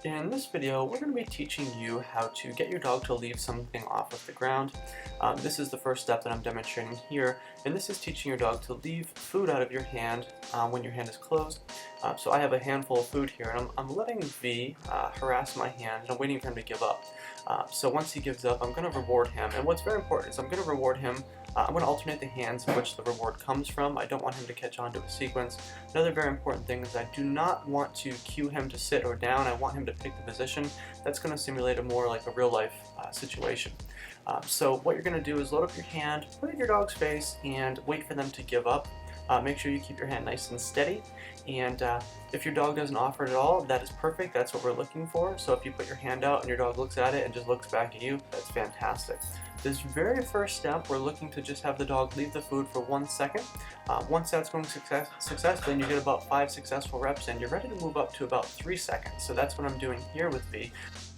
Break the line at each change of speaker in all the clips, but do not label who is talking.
In this video, we're going to be teaching you how to get your dog to leave something off of the ground. This is the first step that I'm demonstrating here, and this is teaching your dog to leave food out of your hand when your hand is closed. So I have a handful of food here, and I'm letting V harass my hand, and I'm waiting for him to give up. So once he gives up, I'm going to reward him, and what's very important is I'm going to reward him. I'm going to alternate the hands in which the reward comes from. I don't want him to catch on to a sequence. Another very important thing is I do not want to cue him to sit or down. I want him to pick the position. That's going to simulate a more like a real life situation. So what you're going to do is load up your hand, put it in your dog's face, and wait for them to give up. Make sure you keep your hand nice and steady, and if your dog doesn't offer it at all, that is perfect. That's what we're looking for. So if you put your hand out and your dog looks at it and just looks back at you, that's fantastic. This very first step, we're looking to just have the dog leave the food for 1 second. Once that's going successfully and you get about 5 successful reps in, you're ready to move up to about 3 seconds. So that's what I'm doing here with V.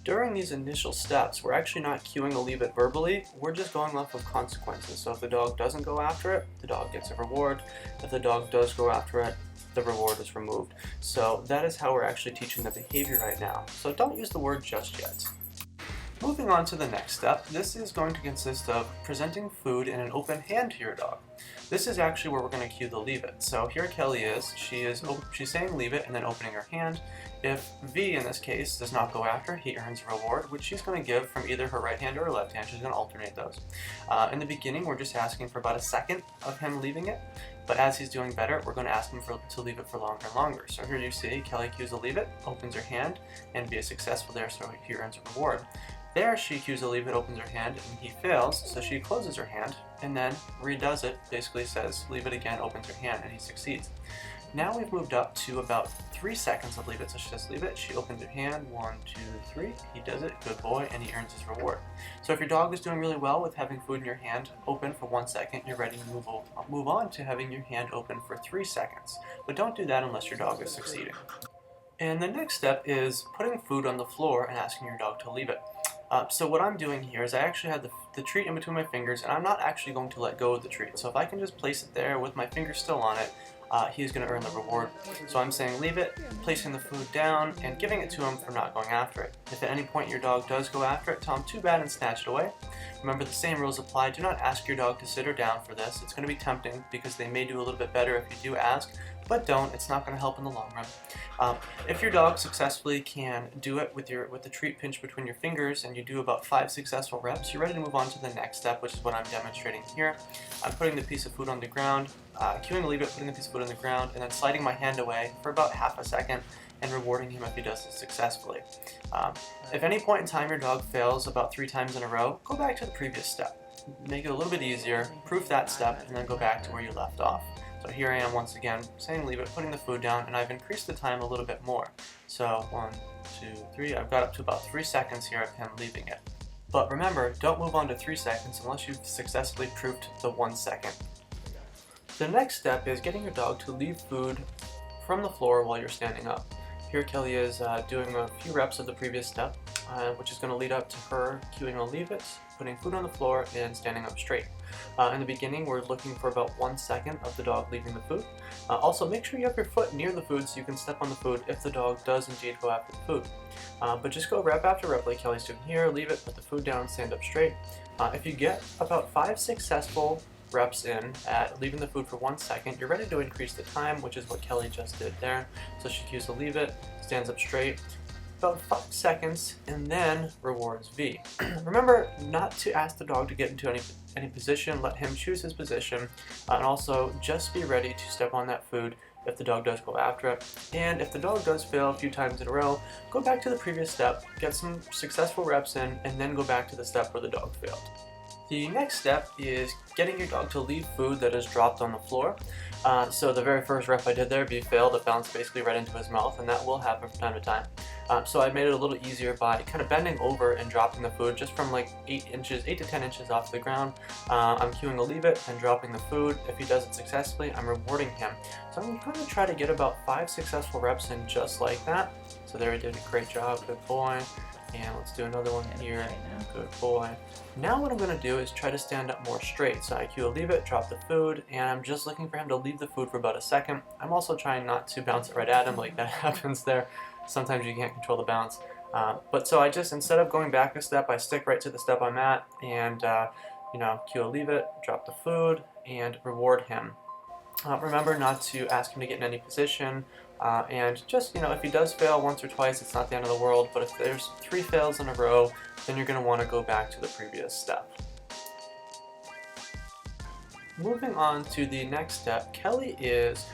During these initial steps, we're actually not cueing a leave it verbally, we're just going off of consequences. So if the dog doesn't go after it, the dog gets a reward. If the dog does go after it, the reward is removed. So that is how we're actually teaching the behavior right now. So don't use the word just yet. Moving on to the next step, this is going to consist of presenting food in an open hand to your dog. This is actually where we're going to cue the leave it. So here Kelly is, she's saying leave it and then opening her hand. If V in this case does not go after, he earns a reward, which she's going to give from either her right hand or her left hand. She's going to alternate those. In the beginning, we're just asking for about 1 second of him leaving it, but as he's doing better, we're going to ask him to leave it for longer and longer. So here you see Kelly cues a leave it, opens her hand, and V is successful there, so he earns a reward. There she cues a leave it, opens her hand, and he fails, so she closes her hand, and then redoes it, basically says leave it again, opens her hand, and he succeeds. Now we've moved up to about 3 seconds of leave it, so she says leave it, she opens her hand, 1, 2, 3, he does it, good boy, and he earns his reward. So if your dog is doing really well with having food in your hand open for 1 second, you're ready to move on to having your hand open for 3 seconds. But don't do that unless your dog is succeeding. And the next step is putting food on the floor and asking your dog to leave it. So what I'm doing here is I actually have the treat in between my fingers, and I'm not actually going to let go of the treat. So if I can just place it there with my finger still on it, he's going to earn the reward. So I'm saying leave it, placing the food down, and giving it to him for not going after it. If at any point your dog does go after it, tell him too bad and snatch it away. Remember, the same rules apply. Do not ask your dog to sit or down for this. It's going to be tempting because they may do a little bit better if you do ask, but don't. It's not going to help in the long run. If your dog successfully can do it with the treat pinched between your fingers and you do about 5 successful reps, you're ready to move on to the next step, which is what I'm demonstrating here. I'm putting the piece of food on the ground, cueing a leave it, putting the piece of food on the ground, and then sliding my hand away for about ½ a second and rewarding him if he does it successfully. If any point in time your dog fails about 3 times in a row, go back to the previous step. Make it a little bit easier, proof that step, and then go back to where you left off. So here I am once again, saying leave it, putting the food down, and I've increased the time a little bit more. So 1, 2, 3, I've got up to about 3 seconds here of him leaving it. But remember, don't move on to 3 seconds unless you've successfully proofed the 1 second. The next step is getting your dog to leave food from the floor while you're standing up. Here Kelly is doing a few reps of the previous step, which is going to lead up to her cueing a leave it, putting food on the floor, and standing up straight. In the beginning, we're looking for about 1 second of the dog leaving the food. Also, make sure you have your foot near the food so you can step on the food if the dog does indeed go after the food. But just go rep after rep like Kelly's doing here, leave it, put the food down, stand up straight. If you get about 5 successful reps in at leaving the food for 1 second, you're ready to increase the time, which is what Kelly just did there. So she cues to leave it, stands up straight, about 5 seconds, and then rewards V. Remember not to ask the dog to get into any position, let him choose his position, and also just be ready to step on that food if the dog does go after it. And if the dog does fail a few times in a row, go back to the previous step, get some successful reps in, and then go back to the step where the dog failed. The next step is getting your dog to leave food that is dropped on the floor. So the very first rep I did there, V failed, it bounced basically right into his mouth, and that will happen from time to time. So I made it a little easier by kind of bending over and dropping the food just from like 8 to 10 inches off the ground. I'm cueing a leave it and dropping the food. If he does it successfully, I'm rewarding him. So I'm going to try to get about 5 successful reps in just like that. So there he did a great job, good boy. And let's do another one here. Good boy. Now what I'm going to do is try to stand up more straight. So I cue a leave it, drop the food, and I'm just looking for him to leave the food for about 1 second. I'm also trying not to bounce it right at him like that happens there. Sometimes you can't control the bounce. But so I just, instead of going back a step, I stick right to the step I'm at, and cue a leave it, drop the food, and reward him. Remember not to ask him to get in any position, and just, if he does fail once or twice, it's not the end of the world, but if there's 3 fails in a row, then you're going to want to go back to the previous step. Moving on to the next step, Kelly is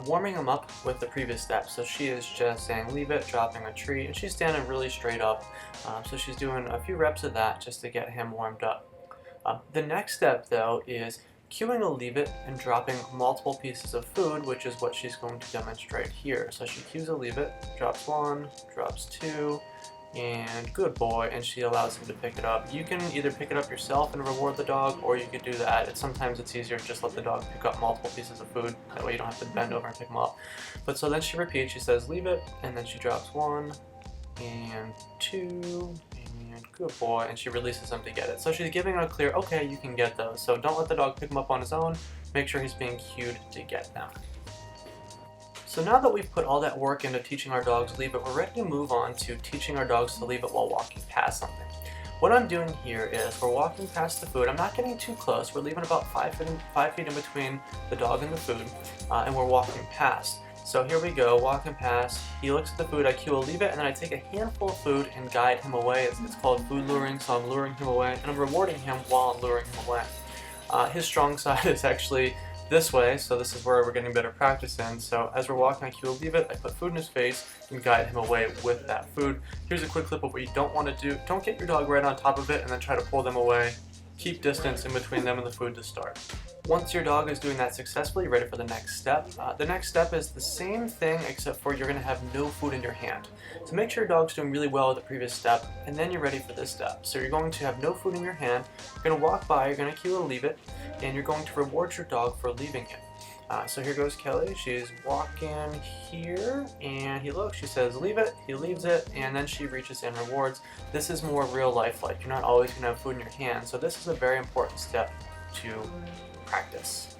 warming him up with the previous step. So she is just saying leave it, dropping a treat, and she's standing really straight up. So she's doing a few reps of that just to get him warmed up. The next step, though, is cueing a leave it and dropping multiple pieces of food, which is what she's going to demonstrate here. So she cues a leave it, drops 1, drops 2, and good boy, and she allows him to pick it up. You can either pick it up yourself and reward the dog, or you could do that. Sometimes it's easier to just let the dog pick up multiple pieces of food. That way you don't have to bend over and pick them up. But so then she repeats, she says leave it, and then she drops 1, and 2, and good boy, and she releases him to get it. So she's giving a clear, okay, you can get those. So don't let the dog pick them up on his own. Make sure he's being cued to get them. So now that we've put all that work into teaching our dogs leave it, we're ready to move on to teaching our dogs to leave it while walking past something. What I'm doing here is we're walking past the food. I'm not getting too close. We're leaving about 5 feet in between the dog and the food, and we're walking past. So here we go, walking past. He looks at the food, I cue a leave it, and then I take a handful of food and guide him away. It's called food luring, so I'm luring him away, and I'm rewarding him while I'm luring him away. His strong side is actually this way, so this is where we're getting better practice in. So as we're walking, I cue a leave it, I put food in his face and guide him away with that food. Here's a quick clip of what you don't want to do. Don't get your dog right on top of it and then try to pull them away. Keep distance in between them and the food to start. Once your dog is doing that successfully, you're ready for the next step. The next step is the same thing, except for you're going to have no food in your hand. So make sure your dog's doing really well with the previous step, and then you're ready for this step. So you're going to have no food in your hand, you're going to walk by, you're going to cue a leave it, and you're going to reward your dog for leaving it. So here goes Kelly. She's walking here, and he looks, she says leave it, he leaves it, and then she reaches in rewards. This is more real life like. You're not always going to have food in your hand, so this is a very important step to practice.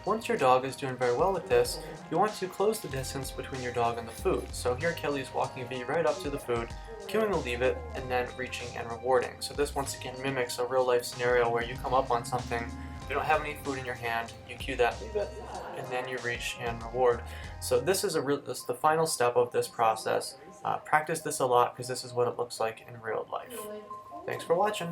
Once your dog is doing very well with this, you want to close the distance between your dog and the food. So here Kelly's walking V right up to the food, cueing a leave it, and then reaching and rewarding. So this once again mimics a real life scenario where you come up on something, you don't have any food in your hand, you cue that leave it, and then you reach and reward. So this is the final step of this process. Practice this a lot because this is what it looks like in real life. Thanks for watching.